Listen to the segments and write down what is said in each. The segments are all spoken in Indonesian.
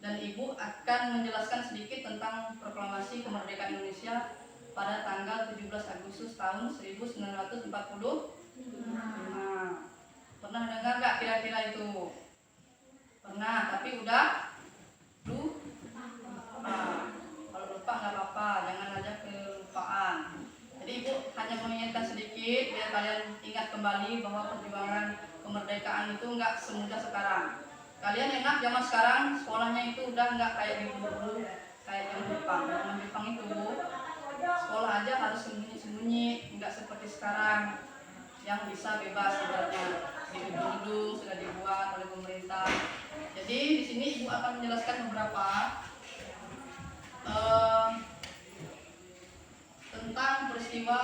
Dan Ibu akan menjelaskan sedikit tentang proklamasi kemerdekaan Indonesia pada tanggal 17 Agustus tahun 1945. Pernah dengar nggak kira-kira itu? Pernah, tapi udah lupa. Kalau lupa nggak apa-apa, jangan aja kelupaan. Jadi Ibu hanya mengingatkan sedikit biar kalian ingat kembali bahwa perjuangan kemerdekaan itu nggak semudah sekarang. Kalian enak zaman sekarang sekolahnya itu udah nggak kayak dulu kayak yang Jepang. Zaman Jepang itu sekolah aja harus sembunyi-sembunyi, nggak seperti sekarang yang bisa bebas ibaratnya di gedung-gedung sudah dibuat oleh pemerintah. Jadi di sini Ibu akan menjelaskan beberapa tentang peristiwa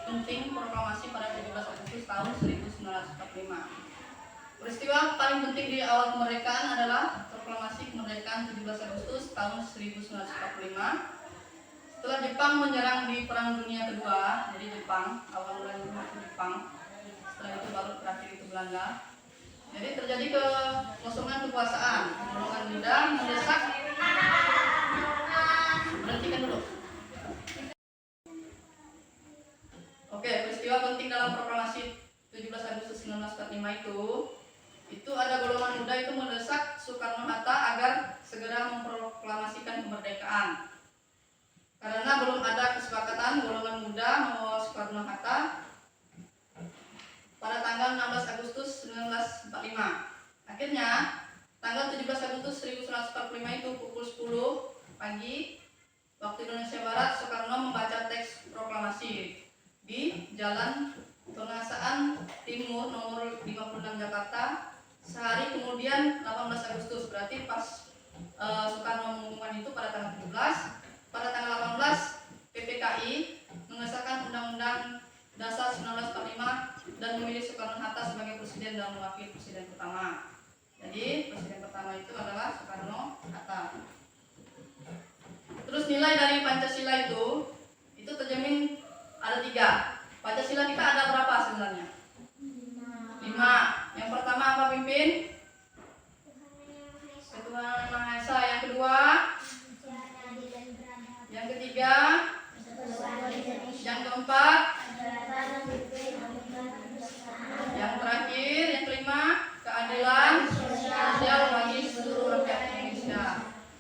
penting proklamasi pada 17 Agustus tahun 1945. Peristiwa paling penting di awal kemerdekaan adalah proklamasi kemerdekaan 17 Agustus tahun 1945. Setelah Jepang menyerang di Perang Dunia Kedua, jadi Jepang awal mulai Jepang, setelah itu baru terakhir itu Belanda. Jadi terjadi kekosongan kekuasaan. Golongan muda mendesak. Berhentikan dulu. Oke, peristiwa penting dalam proklamasi 17 Agustus 1945 itu ada golongan muda itu mendesak Soekarno-Hatta agar segera memproklamasikan kemerdekaan. Karena belum ada kesepakatan golongan muda membawa Soekarno-Hatta pada tanggal 16 Agustus 1945. Akhirnya tanggal 17 Agustus 1945 itu pukul 10 pagi waktu Indonesia Barat, Soekarno membaca teks proklamasi di Jalan Pengasaan Timur nomor 56 Jakarta. Sehari kemudian 18 Agustus, berarti pas Soekarno mengumumkan itu pada tanggal 17, pada tanggal 18 PPKI mengesahkan Undang-Undang Dasar 1945 dan memilih Soekarno-Hatta sebagai presiden dan wakil presiden pertama. Jadi presiden pertama itu adalah Soekarno-Hatta. Terus nilai dari Pancasila itu terjamin ada 3. Pancasila kita ada berapa sebenarnya? 5. Yang pertama apa pimpin? Ketuhanan Yang Maha Esa. Yang kedua? Yang ketiga? Yang keempat? Yang terakhir, yang kelima? Keadilan sosial bagi seluruh rakyat Indonesia.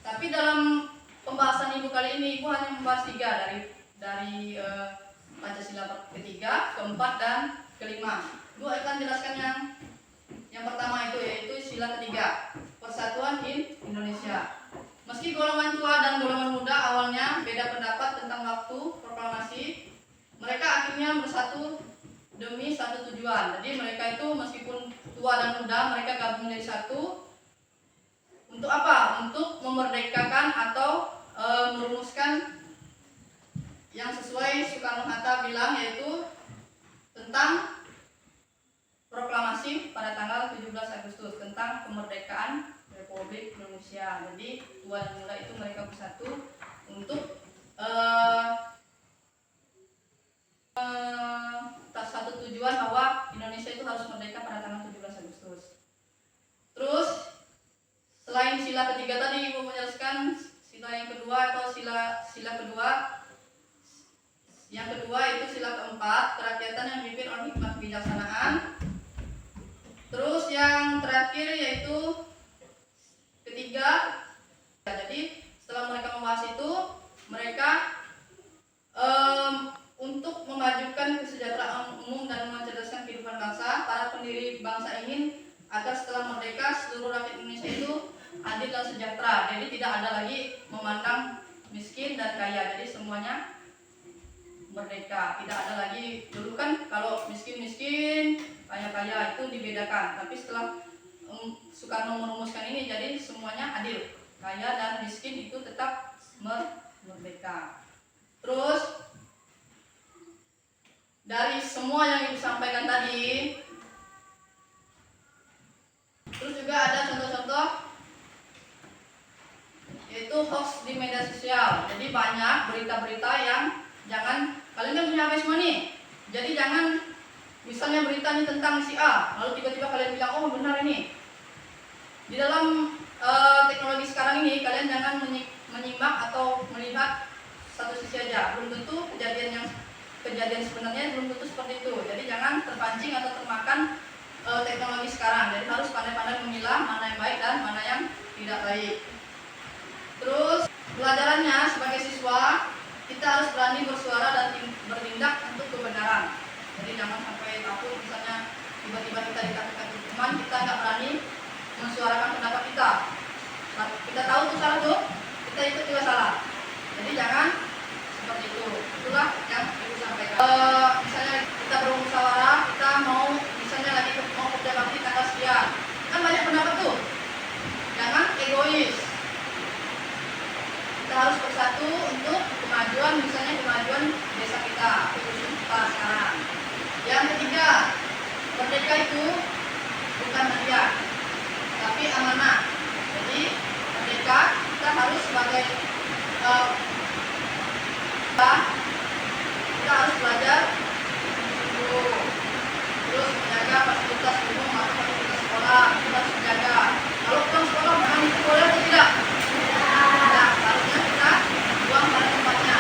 Tapi dalam pembahasan Ibu kali ini, Ibu hanya membahas 3 dari Pancasila ketiga, keempat, dan kelima. Ibu akan jelaskan yang pertama itu, yaitu sila ketiga, Persatuan Indonesia. Meski golongan tua dan golongan muda awalnya beda pendapat tentang waktu proklamasi, mereka akhirnya bersatu demi satu tujuan. Jadi mereka itu meskipun tua dan muda, mereka gabung menjadi satu. Untuk apa? Untuk memerdekakan atau merumuskan yang sesuai Soekarno-Hatta bilang, yaitu tentang proklamasi pada tanggal 17 Agustus tentang kemerdekaan Republik Indonesia. Jadi tua dan muda itu mereka bersatu untuk satu tujuan bahwa Indonesia itu harus merdeka pada tanggal 17 Agustus. Terus selain sila ketiga tadi Ibu menjelaskan sila yang kedua atau sila kedua. Yang kedua itu sila keempat, kerakyatan yang dipimpin oleh hikmat kebijaksanaan. Terus yang terakhir yaitu ketiga. Jadi setelah mereka membahas itu, mereka untuk memajukan kesejahteraan umum dan mencerdaskan kehidupan bangsa, para pendiri bangsa ingin agar setelah merdeka seluruh rakyat Indonesia itu adil dan sejahtera. Jadi tidak ada lagi memandang miskin dan kaya. Jadi semuanya merdeka. Tidak ada lagi, dulu kan kalau miskin-miskin, kaya-kaya itu dibedakan. Tapi setelah Soekarno merumuskan ini, jadi semuanya adil. Kaya dan miskin itu tetap merdeka. Terus dari semua yang ibu sampaikan tadi. Terus juga ada contoh-contoh yaitu hoax di media sosial. Jadi banyak berita-berita yang jangan, kalian kan punya HP semua nih. Jadi jangan misalnya berita ini tentang si A, lalu tiba-tiba kalian bilang oh benar ini. Di dalam teknologi sekarang ini kalian jangan menyimak atau melihat satu sisi aja. Belum tentu kejadian sebenarnya belum tentu seperti itu. Jadi jangan terpancing atau termakan teknologi sekarang. Jadi harus pandai-pandai memilah mana yang baik dan mana yang tidak baik. Terus pelajarannya sebagai siswa kita harus berani bersuara dan bertindak untuk kebenaran. Jadi jangan sampai takut misalnya tiba-tiba kita dikatakan hukuman, kita nggak berani mensuarakan pendapat kita. Nah, kita tahu itu salah tuh, kita ikut juga salah. Jadi jangan seperti itu. Itulah yang ibu sampaikan. Misalnya kita bermusyawarah, kita mau misalnya lagi mau kerja bakti tanggal sekian, kan banyak pendapat tuh. Jangan egois. Kita harus bersatu untuk kemajuan, misalnya kemajuan desa kita, khususnya kita sekarang. Yang ketiga, merdeka itu bukan hadiah, tapi amanah. Jadi merdeka kita harus sebagai kita harus belajar dulu, terus menjaga fasilitas umum atau fasilitas sekolah kita harus menjaga. Kalau pulang sekolah makan itu boleh atau tidak? Tidak, harusnya kita buang pada tempatnya.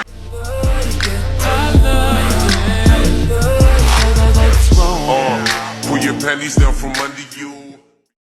Pull your panties down from under